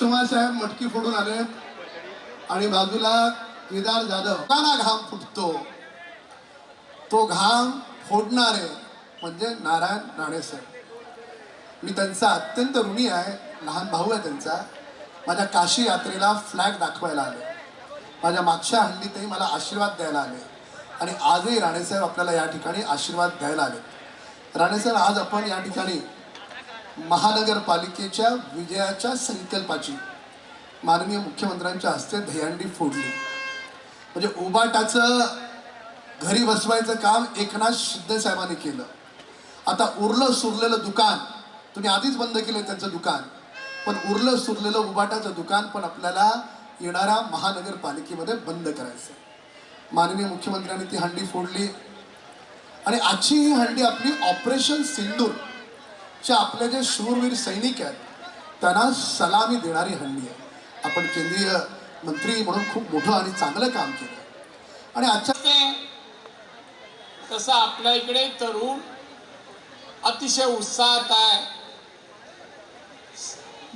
चव्हाण साहेब मटकी फोडून आले आणि बाजूला केदार जाधव काना घाम फुटतो तो घाम फोडणारे म्हणजे नारायण राणे साहेब। मी त्यांचा अत्यंत ऋणी आहे, लहान भाऊ आहे त्यांचा। माझ्या काशी यात्रेला फ्लॅग दाखवायला आले, माझ्या मागच्या हंडीतही मला आशीर्वाद द्यायला आले आणि आजही राणेसाहेब आपल्याला या ठिकाणी आशीर्वाद द्यायला आले। राणेसाहेब, आज आपण या ठिकाणी महानगरपालिकेच्या विजयाच्या संकल्पाची माननीय मुख्यमंत्र्यांच्या हस्ते दहीहंडी फोडली। म्हणजे उबाटाचं घरी बसवायचं काम एकनाथ शिंदे साहेबांनी केलं। आता उरलं सुरलेलं दुकान तुम्ही आधीच बंद केलं त्यांचं दुकान, पण उरलं सुरलेलं उबाटाचं दुकान पण आपल्याला येणाऱ्या महानगरपालिकेमध्ये बंद करायचं। माननीय मुख्यमंत्र्यांनी ती हंडी फोडली आणि आजची ही हंडी आपली ऑपरेशन सिंदूर च्या आपले जे शूरवीर सैनिक आहेत त्यांना सलामी देणारी हंडी आहे। आपण केंद्रीय मंत्री म्हणून खूप मोठं आणि चांगलं काम केलं आणि आजच्या तसं आपल्या इकडे तरुण अतिशय उत्साहात आहे।